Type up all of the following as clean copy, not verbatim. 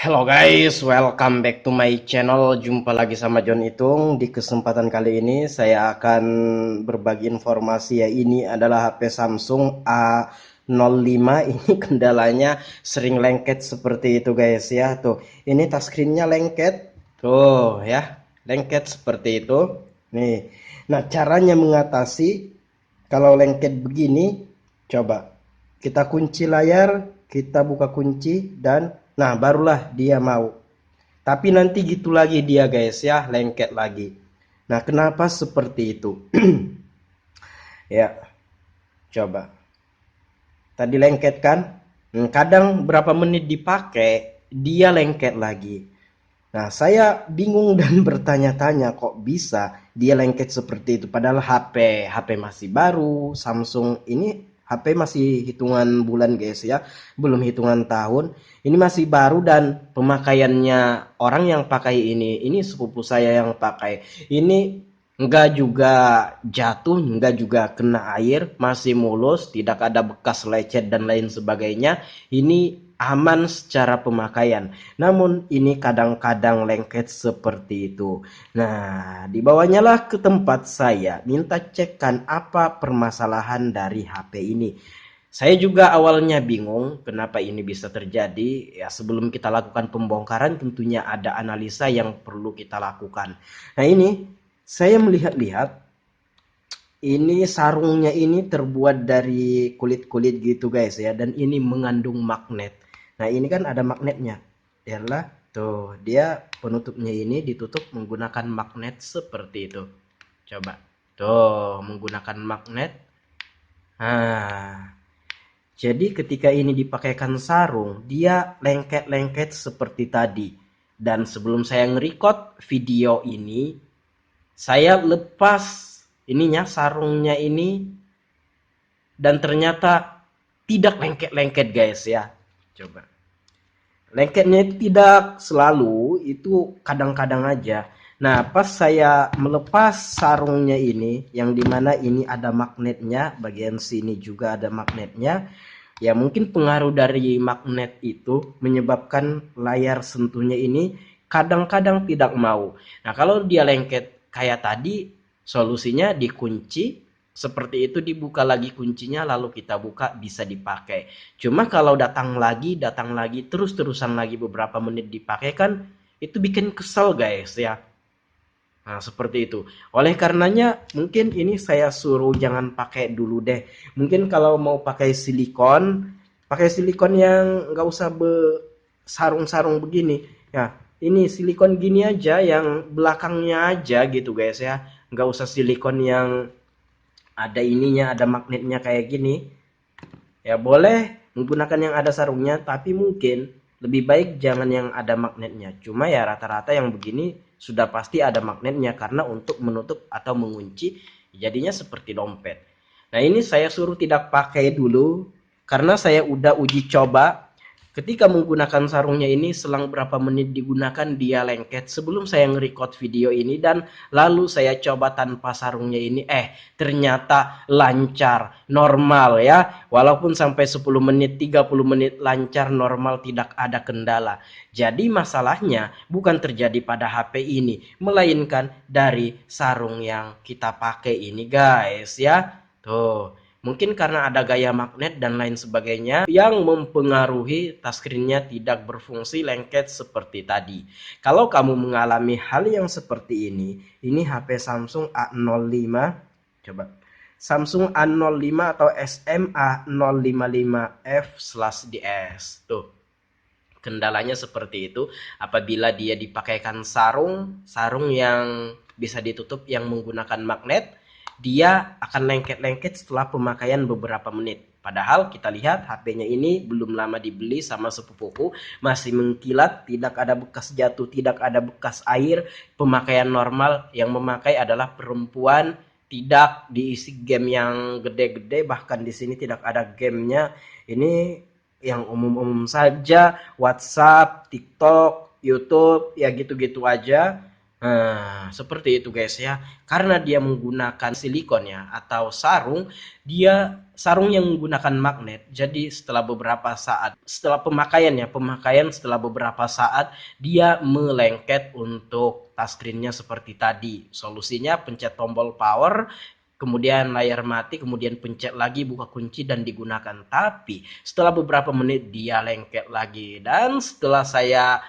Hello guys, welcome back to my channel. Jumpa lagi sama John Itung. Di kesempatan kali ini saya akan berbagi informasi ya. Ini adalah HP Samsung A05. Ini kendalanya sering lengket seperti itu guys ya. Tuh, ini touchscreen-nya lengket. Tuh ya, lengket seperti itu. Nih. Nah, caranya mengatasi kalau lengket begini, coba kita kunci layar, kita buka kunci dan nah barulah dia mau. Tapi nanti gitu lagi dia guys ya, lengket lagi. Nah, kenapa seperti itu? Ya, coba. Tadi lengket kan? Kadang berapa menit dipakai, dia lengket lagi. Nah, saya bingung dan bertanya-tanya kok bisa dia lengket seperti itu. Padahal HP masih baru, Samsung ini HP masih hitungan bulan guys ya, belum hitungan tahun. Ini masih baru dan pemakaiannya orang yang pakai ini sepupu saya yang pakai. Ini enggak juga jatuh, enggak juga kena air, masih mulus, tidak ada bekas lecet dan lain sebagainya. Ini aman secara pemakaian. Namun ini kadang-kadang lengket seperti itu. Nah, dibawanya lah ke tempat saya, minta cekkan apa permasalahan dari HP ini. Saya juga awalnya bingung kenapa ini bisa terjadi. Ya, sebelum kita lakukan pembongkaran tentunya ada analisa yang perlu kita lakukan. Nah, ini saya melihat-lihat ini sarungnya ini terbuat dari kulit-kulit gitu guys ya, dan ini mengandung magnet. Nah, ini kan ada magnetnya. Yalah, tuh dia penutupnya ini ditutup menggunakan magnet seperti itu. Coba. Tuh, menggunakan magnet. Nah, jadi ketika ini dipakaikan sarung, dia lengket-lengket seperti tadi. Dan sebelum saya nge-record video ini, saya lepas ininya sarungnya ini dan ternyata tidak lengket-lengket guys ya. Coba. Lengketnya itu tidak selalu, itu kadang-kadang aja. Nah, pas saya melepas sarungnya ini, yang dimana ini ada magnetnya, bagian sini juga ada magnetnya, ya mungkin pengaruh dari magnet itu menyebabkan layar sentuhnya ini kadang-kadang tidak mau. Nah, kalau dia lengket kayak tadi, solusinya dikunci, seperti itu dibuka lagi kuncinya lalu kita buka bisa dipakai. Cuma kalau datang lagi terus-terusan lagi beberapa menit dipakai kan itu bikin kesel guys ya. Nah, seperti itu. Oleh karenanya, mungkin ini saya suruh jangan pakai dulu deh. Mungkin kalau mau pakai silikon yang nggak usah sarung-sarung begini. Ya, ini silikon gini aja, yang belakangnya aja gitu guys ya. Nggak usah silikon yang ada ininya, ada magnetnya kayak gini. Ya boleh menggunakan yang ada sarungnya, tapi mungkin lebih baik jangan yang ada magnetnya. Cuma ya rata-rata yang begini sudah pasti ada magnetnya karena untuk menutup atau mengunci jadinya seperti dompet. Nah, ini saya suruh tidak pakai dulu karena saya udah uji coba. Ketika menggunakan sarungnya ini selang berapa menit digunakan dia lengket. Sebelum saya nge-record video ini dan lalu saya coba tanpa sarungnya ini, ternyata lancar, normal ya. Walaupun sampai 10 menit, 30 menit lancar, normal, tidak ada kendala. Jadi masalahnya bukan terjadi pada HP ini, melainkan dari sarung yang kita pakai ini guys ya. Tuh. Mungkin karena ada gaya magnet dan lain sebagainya yang mempengaruhi touchscreen-nya tidak berfungsi lengket seperti tadi. Kalau kamu mengalami hal yang seperti ini HP Samsung A05, coba. Samsung A05 atau SMA055F/DS. Tuh. Kendalanya seperti itu apabila dia dipakaikan sarung yang bisa ditutup yang menggunakan magnet, dia akan lengket-lengket setelah pemakaian beberapa menit. Padahal kita lihat HP-nya ini belum lama dibeli sama sepupuku, masih mengkilat, tidak ada bekas jatuh, tidak ada bekas air, pemakaian normal. Yang memakai adalah perempuan, tidak diisi game yang gede-gede, bahkan di sini tidak ada gamenya. Ini yang umum-umum saja, WhatsApp, TikTok, YouTube, ya gitu-gitu aja. Nah, seperti itu guys ya. Karena dia menggunakan silikon ya atau sarung, dia sarung yang menggunakan magnet. Jadi setelah beberapa saat, setelah pemakaian setelah beberapa saat dia melengket untuk touchscreen-nya seperti tadi. Solusinya pencet tombol power, kemudian layar mati, kemudian pencet lagi buka kunci dan digunakan. Tapi setelah beberapa menit dia lengket lagi, dan setelah saya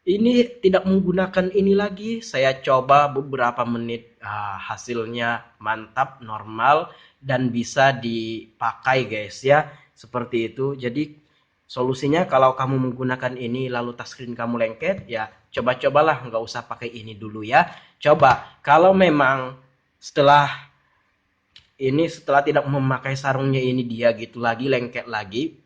ini tidak menggunakan ini lagi, saya coba beberapa menit, hasilnya mantap, normal, dan bisa dipakai guys ya, seperti itu. Jadi solusinya kalau kamu menggunakan ini lalu touchscreen kamu lengket, ya coba-cobalah, nggak usah pakai ini dulu ya. Coba kalau memang setelah setelah tidak memakai sarungnya ini dia gitu lagi, lengket lagi,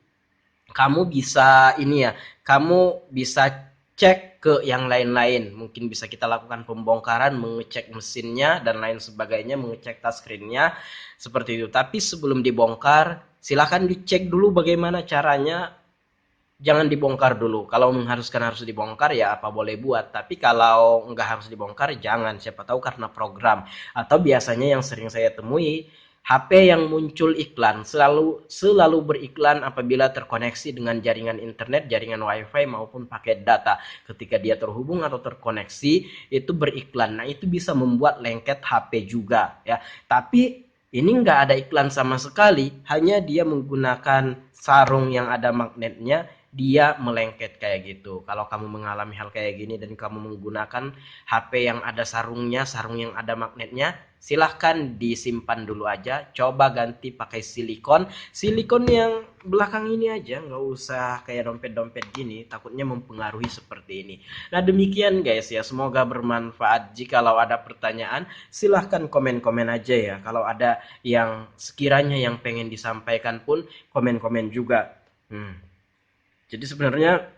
kamu bisa ini ya, kamu bisa cek ke yang lain-lain. Mungkin bisa kita lakukan pembongkaran, mengecek mesinnya dan lain sebagainya, mengecek touchscreen-nya seperti itu. Tapi sebelum dibongkar, silahkan dicek dulu bagaimana caranya. Jangan dibongkar dulu. Kalau mengharuskan harus dibongkar ya apa boleh buat. Tapi kalau nggak harus dibongkar jangan. Siapa tahu karena program. Atau biasanya yang sering saya temui, HP yang muncul iklan selalu beriklan apabila terkoneksi dengan jaringan internet, jaringan WiFi maupun paket data. Ketika dia terhubung atau terkoneksi itu beriklan. Nah, itu bisa membuat lengket HP juga ya. Tapi ini nggak ada iklan sama sekali, hanya dia menggunakan sarung yang ada magnetnya, dia melengket kayak gitu. Kalau kamu mengalami hal kayak gini dan kamu menggunakan HP yang ada sarungnya, sarung yang ada magnetnya, silahkan disimpan dulu aja. Coba ganti pakai silikon. Silikon yang belakang ini aja, nggak usah kayak dompet-dompet gini, takutnya mempengaruhi seperti ini. Nah demikian guys ya, semoga bermanfaat. Jikalau ada pertanyaan, silahkan komen-komen aja ya. Kalau ada yang sekiranya yang pengen disampaikan pun, komen-komen juga. Jadi sebenarnya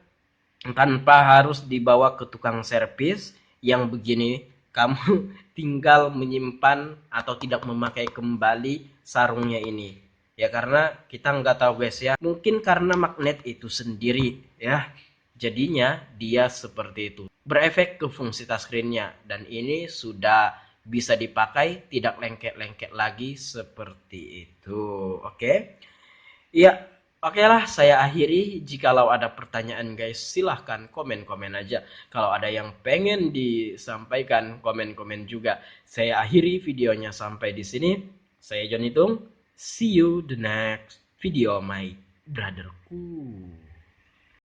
tanpa harus dibawa ke tukang servis yang begini, kamu tinggal menyimpan atau tidak memakai kembali sarungnya ini. Ya karena kita nggak tahu guys ya, mungkin karena magnet itu sendiri ya, jadinya dia seperti itu. Berefek ke fungsi touchscreen-nya dan ini sudah bisa dipakai, tidak lengket-lengket lagi seperti itu. Oke. Iya, oke lah, saya akhiri. Jikalau ada pertanyaan guys, silahkan komen-komen aja. Kalau ada yang pengen disampaikan, komen-komen juga. Saya akhiri videonya sampai di sini. Saya John Hitung. See you the next video, my brotherku.